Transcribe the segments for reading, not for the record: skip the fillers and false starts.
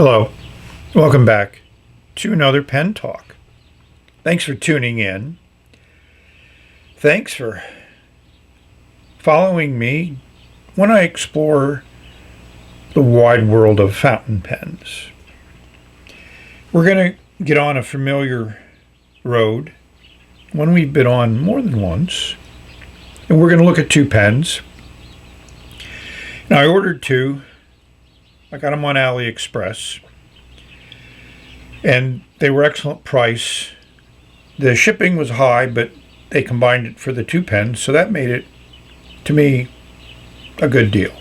Hello, welcome back to another pen talk. Thanks for tuning in. Thanks for following me when I explore the wide world of fountain pens. We're going to get on a familiar road, one we've been on more than once, and we're going to look at two pens. Now, I ordered two. I got them on AliExpress, and they were excellent price. The shipping was high, but they combined it for the two pens, so that made it, to me, a good deal.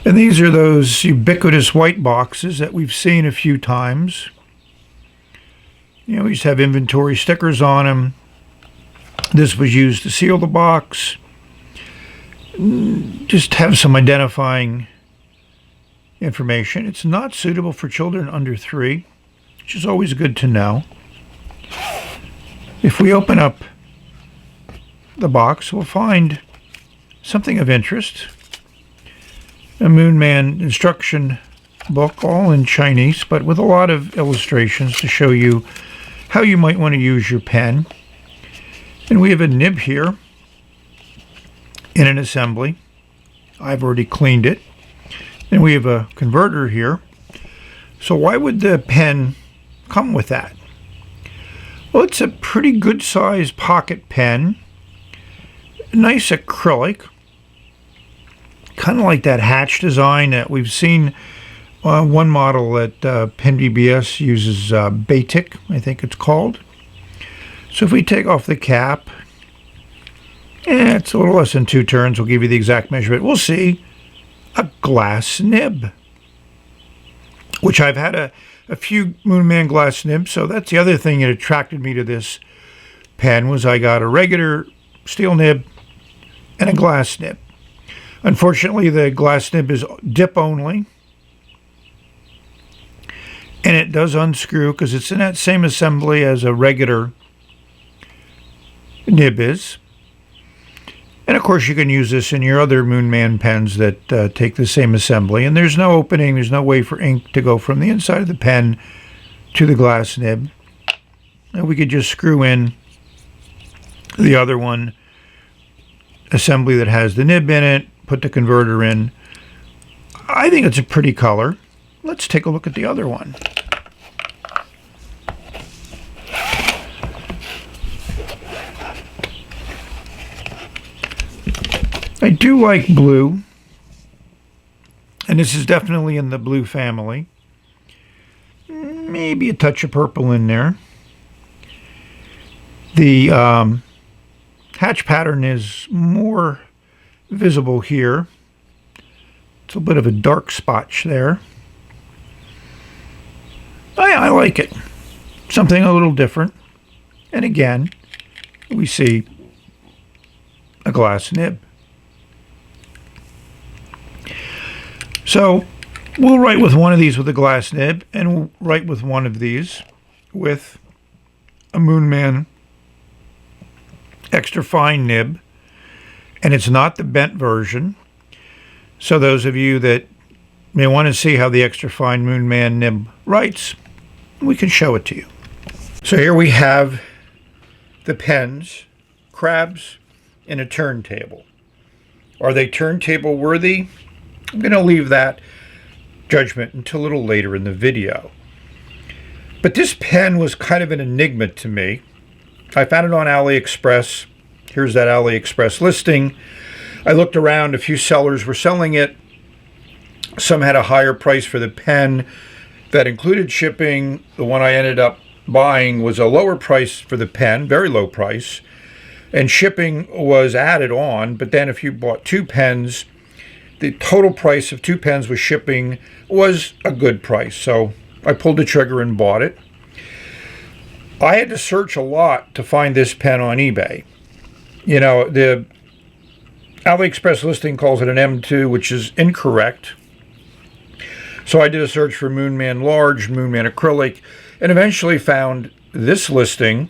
And these are those ubiquitous white boxes that we've seen a few times. You know, we used to have inventory stickers on them. This was used to seal the box. Just have some identifying information. It's not suitable for children under 3, which is always good to know. If we open up the box, we'll find something of interest. A Moonman instruction book, all in Chinese, but with a lot of illustrations to show you how you might want to use your pen. And we have a nib here in an assembly. I've already cleaned it. And we have a converter here. So why would the pen come with that? Well, it's a pretty good sized pocket pen. Nice acrylic. Kind of like that hatch design that we've seen. One model that Pen BBS uses Batik, I think it's called. So if we take off the cap, it's a little less than 2 turns. We'll give you the exact measurement. We'll see a glass nib, which I've had a few Moonman glass nibs. So that's the other thing that attracted me to this pen, was I got a regular steel nib and a glass nib. Unfortunately, the glass nib is dip only, and it does unscrew because it's in that same assembly as a regular nib is. And of course, you can use this in your other Moonman pens that take the same assembly. And there's no opening, there's no way for ink to go from the inside of the pen to the glass nib. And we could just screw in the other one, assembly that has the nib in it, put the converter in. I think it's a pretty color. Let's take a look at the other one. I do like blue, and this is definitely in the blue family. Maybe a touch of purple in there. The hatch pattern is more visible here. It's a bit of a dark spotch there. I like it. Something a little different. And again, we see a glass nib. So we'll write with one of these with a glass nib, and we'll write with one of these with a Moonman extra fine nib, and it's not the bent version. So those of you that may want to see how the extra fine Moonman nib writes, we can show it to you. So here we have the pens, crabs, and a turntable. Are they turntable worthy? I'm going to leave that judgment until a little later in the video. But this pen was kind of an enigma to me. I found it on AliExpress. Here's that AliExpress listing. I looked around. A few sellers were selling it. Some had a higher price for the pen that included shipping. The one I ended up buying was a lower price for the pen, very low price. And shipping was added on. But then if you bought two pens, the total price of 2 pens with shipping was a good price. So I pulled the trigger and bought it. I had to search a lot to find this pen on eBay. You know, the AliExpress listing calls it an M2, which is incorrect. So I did a search for Moonman Large, Moonman Acrylic, and eventually found this listing,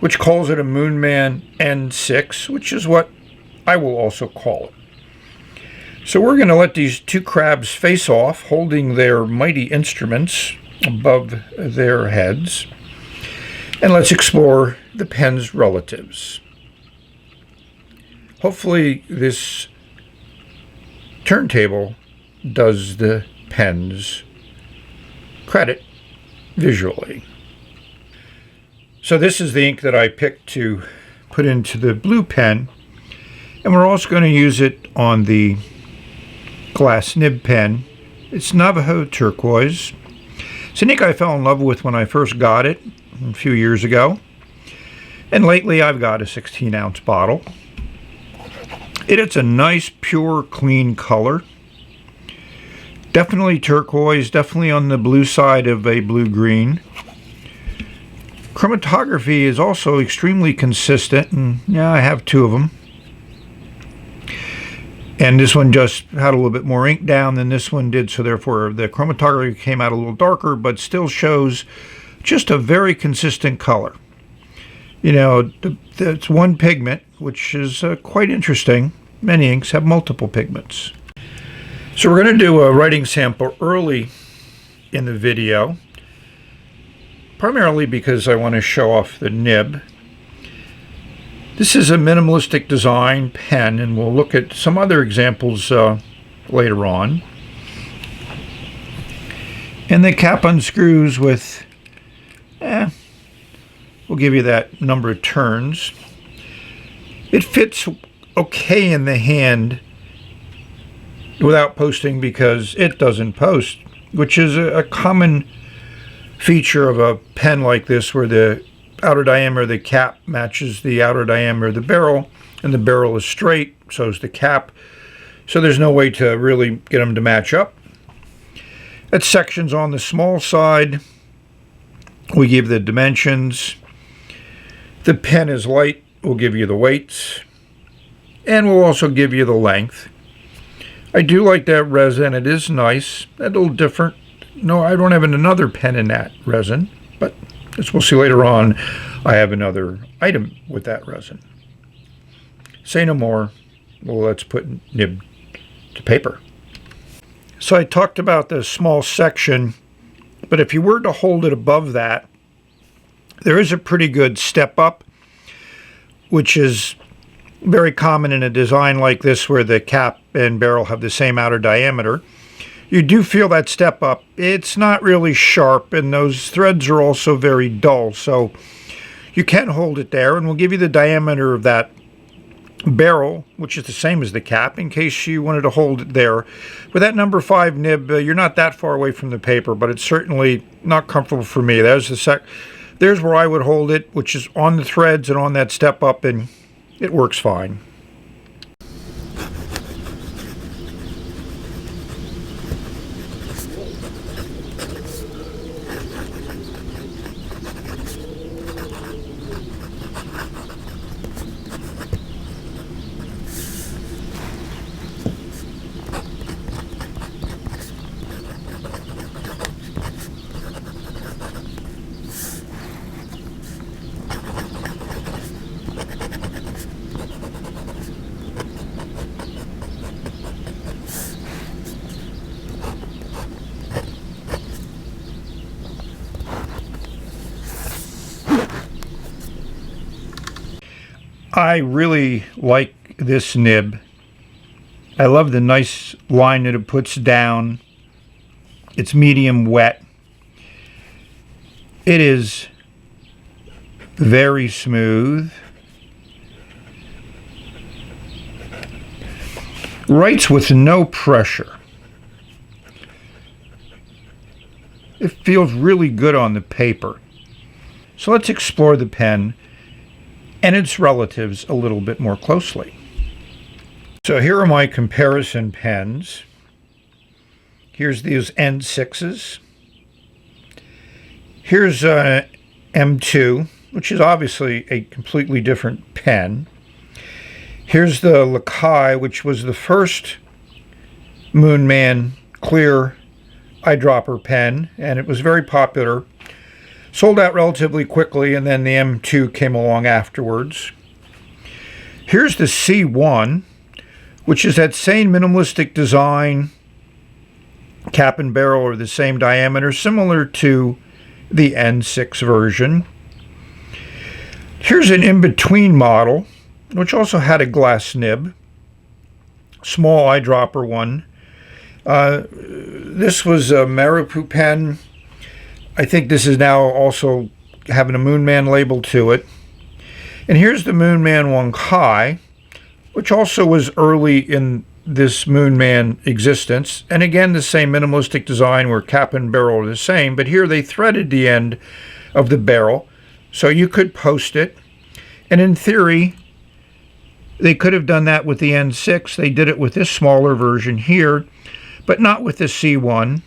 which calls it a Moonman N6, which is what I will also call it. So we're going to let these two crabs face off, holding their mighty instruments above their heads. And let's explore the pen's relatives. Hopefully this turntable does the pen's credit visually. So this is the ink that I picked to put into the blue pen, and we're also going to use it on the glass nib pen. It's Navajo turquoise. It's an ink I fell in love with when I first got it a few years ago, and lately I've got a 16-ounce bottle. It's a nice, pure, clean color. Definitely turquoise, definitely on the blue side of a blue-green. Chromatography is also extremely consistent, and yeah, I have two of them. And this one just had a little bit more ink down than this one did, so therefore the chromatography came out a little darker, but still shows just a very consistent color. You know, it's one pigment, which is quite interesting. Many inks have multiple pigments. So we're going to do a writing sample early in the video, primarily because I want to show off the nib. This is a minimalistic design pen, and we'll look at some other examples later on. And the cap unscrews with, we'll give you that number of turns. It fits okay in the hand without posting because it doesn't post, which is a common feature of a pen like this, where the outer diameter of the cap matches the outer diameter of the barrel, and the barrel is straight, so is the cap. So there's no way to really get them to match up. At sections on the small side, we give the dimensions. The pen is light, we'll give you the weights, and we'll also give you the length. I do like that resin. It is nice, a little different. No, I don't have another pen in that resin, but as we'll see later on, I have another item with that resin. Say no more. Well, let's put nib to paper. So I talked about the small section, but if you were to hold it above that, there is a pretty good step up, which is very common in a design like this where the cap and barrel have the same outer diameter. You do feel that step up. It's not really sharp, and those threads are also very dull, so you can hold it there, and we'll give you the diameter of that barrel, which is the same as the cap, in case you wanted to hold it there. With that number 5 nib, you're not that far away from the paper, but it's certainly not comfortable for me. There's where I would hold it, which is on the threads and on that step up, and it works fine. I really like this nib. I love the nice line that it puts down. It's medium wet. It is very smooth. Writes with no pressure. It feels really good on the paper. So let's explore the pen and its relatives a little bit more closely. So here are my comparison pens. Here's these N6s. Here's M2, which is obviously a completely different pen. Here's the Lakai, which was the first Moonman clear eyedropper pen, and it was very popular. Sold out relatively quickly, and then the M2 came along afterwards. Here's the C1, which is that same minimalistic design. Cap and barrel are the same diameter, similar to the N6 version. Here's an in-between model, which also had a glass nib, small eyedropper one. This was a Maripu pen. I think this is now also having a Moonman label to it. And here's the Moonman Wonkai, which also was early in this Moonman existence. And again, the same minimalistic design where cap and barrel are the same, but here they threaded the end of the barrel so you could post it. And in theory, they could have done that with the N6. They did it with this smaller version here, but not with the C1.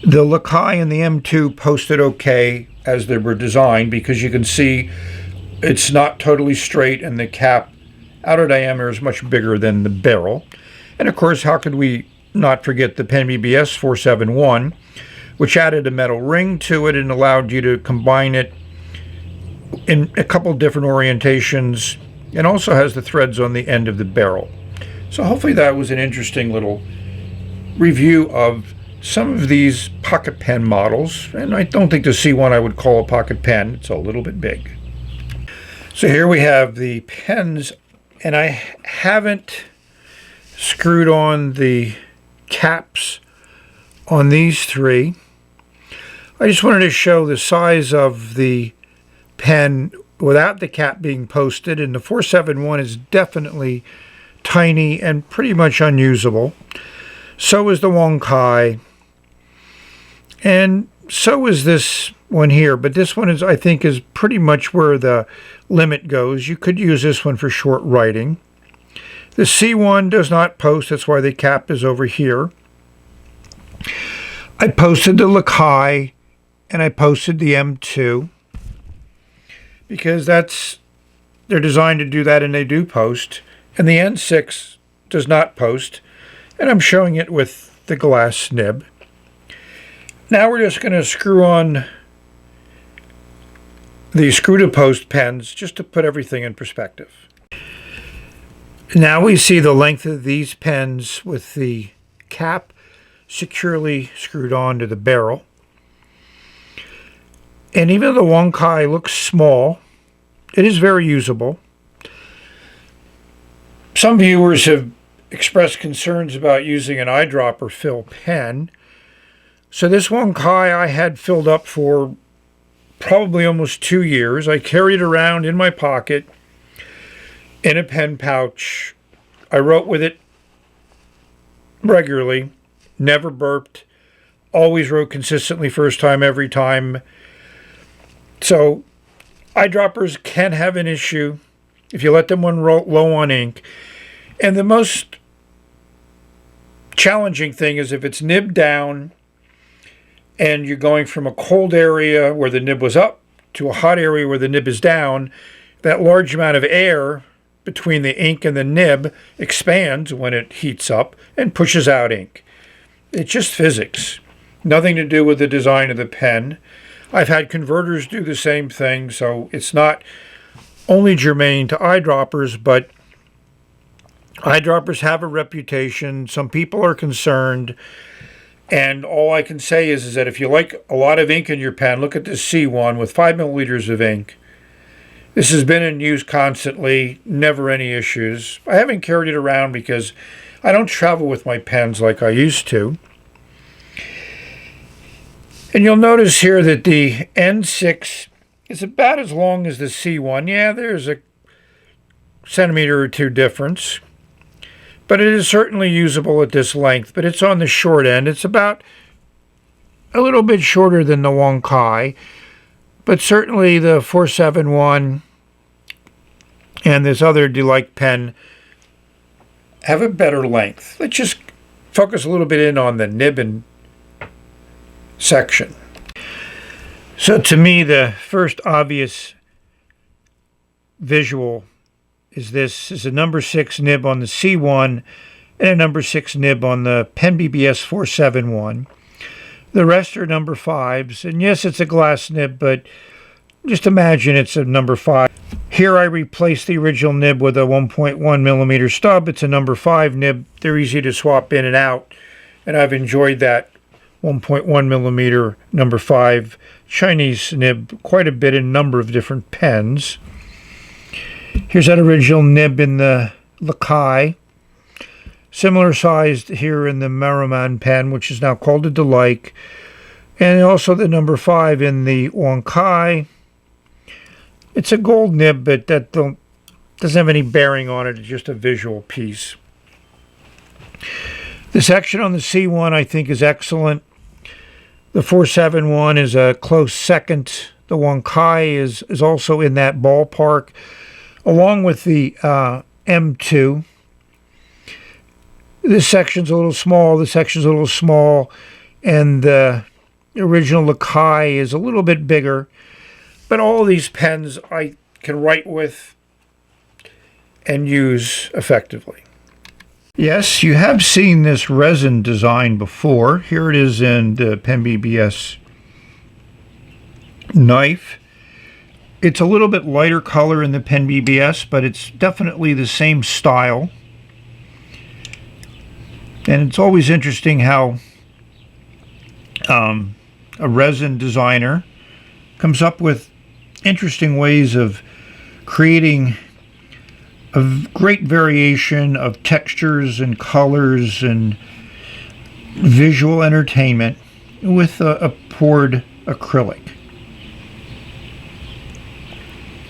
The Lakai and the M2 posted okay as they were designed, because you can see it's not totally straight and the cap outer diameter is much bigger than the barrel. And of course, how could we not forget the Pen BBS 471, which added a metal ring to it and allowed you to combine it in a couple different orientations, and also has the threads on the end of the barrel. So hopefully that was an interesting little review of some of these pocket pen models. And I don't think the C1 I would call a pocket pen. It's a little bit big. So here we have the pens, and I haven't screwed on the caps on these three. I just wanted to show the size of the pen without the cap being posted, and the 471 is definitely tiny and pretty much unusable. So is the Wonkai, and so is this one here, but this one is, I think, is pretty much where the limit goes. You could use this one for short writing. The C1 does not post, that's why the cap is over here. I posted the Lakai and I posted the M2 because they're designed to do that, and they do post. And the N6 does not post, and I'm showing it with the glass nib. Now we're just going to screw on the screw-to-post pens just to put everything in perspective. Now we see the length of these pens with the cap securely screwed on to the barrel. And even though the Wonkai looks small, it is very usable. Some viewers have expressed concerns about using an eyedropper fill pen. So this Wonkai I had filled up for probably almost 2 years. I carried it around in my pocket in a pen pouch. I wrote with it regularly, never burped, always wrote consistently first time, every time. So eyedroppers can have an issue if you let them run low on ink. And the most challenging thing is if it's nib down and you're going from a cold area where the nib was up to a hot area where the nib is down, that large amount of air between the ink and the nib expands when it heats up and pushes out ink. It's just physics. Nothing to do with the design of the pen. I've had converters do the same thing, so it's not only germane to eyedroppers, but eyedroppers have a reputation. Some people are concerned, and all I can say is that if you like a lot of ink in your pen, look at this C1 with 5 milliliters of ink. This has been in use constantly, never any issues. I haven't carried it around because I don't travel with my pens like I used to. And you'll notice here that the N6 is about as long as the C1. Yeah, there's a centimeter or two difference, but it is certainly usable at this length, but it's on the short end. It's about a little bit shorter than the Wonkai, but certainly the 471 and this other Delight pen have a better length. Let's just focus a little bit in on the nib and section. So to me, the first obvious visual is this is a number 6 nib on the C1 and a number 6 nib on the Pen BBS 471. The rest are number 5s, and yes, it's a glass nib, but just imagine it's a number 5. Here I replaced the original nib with a 1.1 millimeter stub. It's a number 5 nib. They're easy to swap in and out, and I've enjoyed that 1.1 millimeter number 5 Chinese nib quite a bit in a number of different pens. Here's that original nib in the Lakai. Similar sized here in the Moonman pen, which is now called a Acrylic. And also the number 5 in the Wankai. It's a gold nib, but that doesn't have any bearing on it. It's just a visual piece. The section on the C1 I think is excellent. The 471 is a close second. The Wankai is also in that ballpark, along with the M2. This section's a little small, this section's a little small, and the original Lakai is a little bit bigger. But all of these pens I can write with and use effectively. Yes, you have seen this resin design before. Here it is in the Pen BBS knife. It's a little bit lighter color in the Pen BBS, but it's definitely the same style. And it's always interesting how a resin designer comes up with interesting ways of creating a great variation of textures and colors and visual entertainment with a poured acrylic.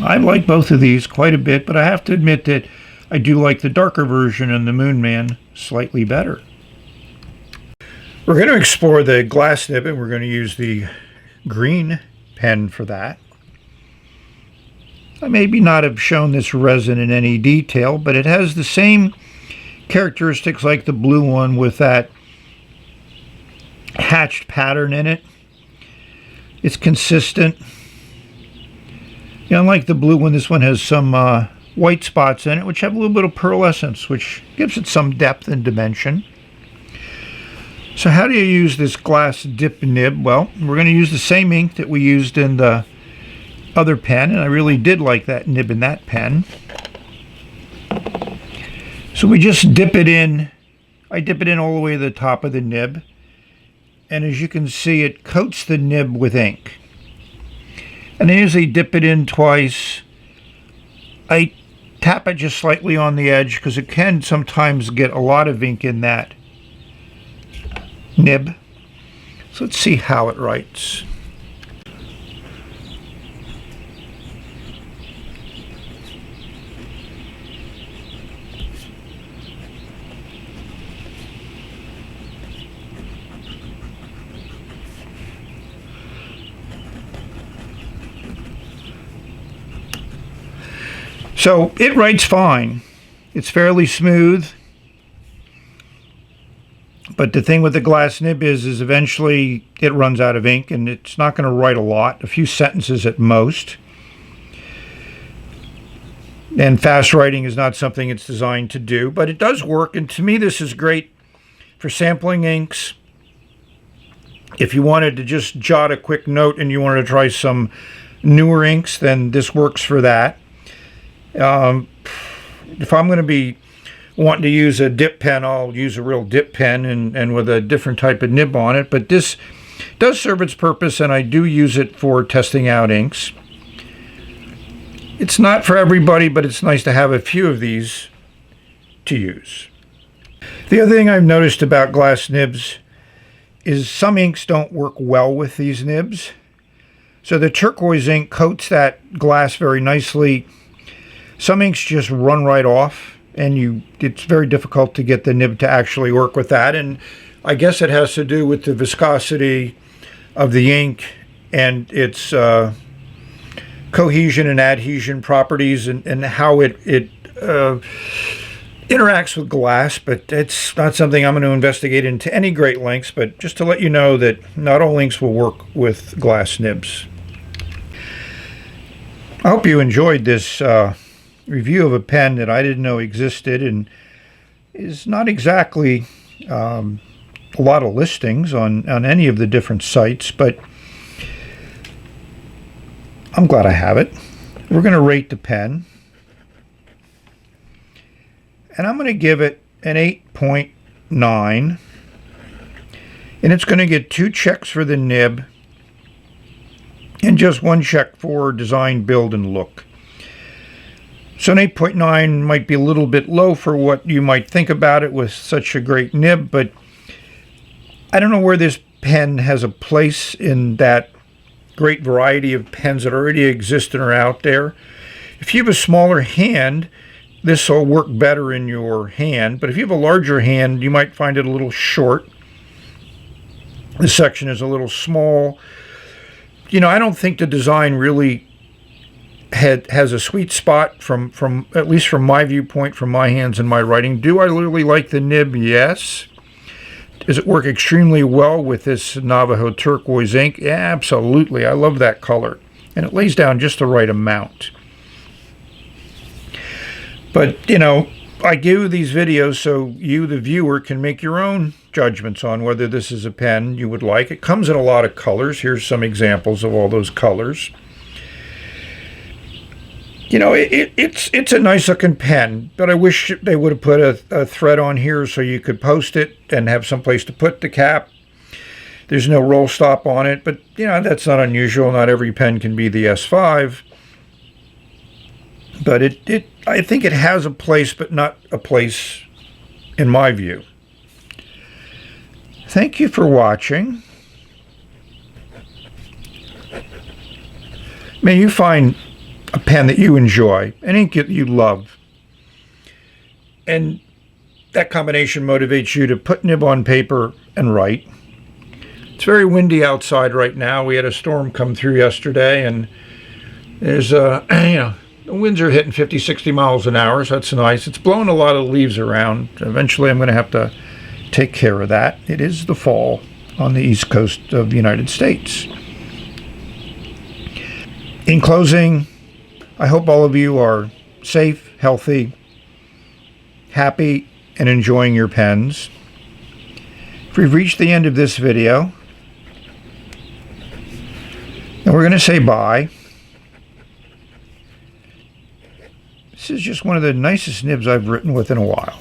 I like both of these quite a bit, but I have to admit that I do like the darker version and the Moonman slightly better. We're going to explore the glass nib, and we're going to use the green pen for that. I maybe not have shown this resin in any detail, but it has the same characteristics like the blue one with that hatched pattern in it. It's consistent. Unlike the blue one, this one has some white spots in it, which have a little bit of pearlescence, which gives it some depth and dimension. So how do you use this glass dip nib? Well, we're going to use the same ink that we used in the other pen, and I really did like that nib in that pen. So we just dip it in. I dip it in all the way to the top of the nib, and as you can see, it coats the nib with ink. And I usually dip it in twice. I tap it just slightly on the edge because it can sometimes get a lot of ink in that nib. So let's see how it writes. So it writes fine. It's fairly smooth. But the thing with the glass nib is eventually it runs out of ink, and it's not going to write a lot, a few sentences at most. And fast writing is not something it's designed to do, but it does work. And to me, this is great for sampling inks. If you wanted to just jot a quick note and you wanted to try some newer inks, then this works for that. If I'm going to be wanting to use a dip pen, I'll use a real dip pen and with a different type of nib on it. But this does serve its purpose, and I do use it for testing out inks. It's not for everybody, but it's nice to have a few of these to use. The other thing I've noticed about glass nibs is some inks don't work well with these nibs. So the turquoise ink coats that glass very nicely. Some inks just run right off, and it's very difficult to get the nib to actually work with that. And I guess it has to do with the viscosity of the ink and its cohesion and adhesion properties and how it interacts with glass. But it's not something I'm going to investigate into any great lengths, but just to let you know that not all inks will work with glass nibs. I hope you enjoyed this review of a pen that I didn't know existed and is not exactly a lot of listings on any of the different sites, but I'm glad I have it. We're going to rate the pen. And I'm going to give it an 8.9. And it's going to get 2 checks for the nib and just 1 check for design, build, and look. So an 8.9 might be a little bit low for what you might think about it with such a great nib, but I don't know where this pen has a place in that great variety of pens that already exist and are out there. If you have a smaller hand, this will work better in your hand, but if you have a larger hand, you might find it a little short. This section is a little small. You know, I don't think the design really has a sweet spot from at least from my viewpoint, from my hands and my writing. Do I really like the nib? Yes. Does it work extremely well with this Navajo turquoise ink? Yeah, absolutely. I love that color. And it lays down just the right amount. But, you know, I do these videos so you, the viewer, can make your own judgments on whether this is a pen you would like. It comes in a lot of colors. Here's some examples of all those colors. You know, it's a nice looking pen, but I wish they would have put a thread on here so you could post it and have some place to put the cap. There's no roll stop on it, but, you know, that's not unusual. Not every pen can be the S5. But I think it has a place, but not a place in my view. Thank you for watching. May you find a pen that you enjoy, an ink that you love, and that combination motivates you to put nib on paper and write. It's very windy outside right now. We had a storm come through yesterday, and there's you know, the winds are hitting 50, 60 miles an hour, so that's nice. It's blowing a lot of leaves around. Eventually I'm going to have to take care of that. It is the fall on the east coast of the United States. In closing, I hope all of you are safe, healthy, happy, and enjoying your pens. If we've reached the end of this video, and we're going to say bye. This is just one of the nicest nibs I've written with in a while.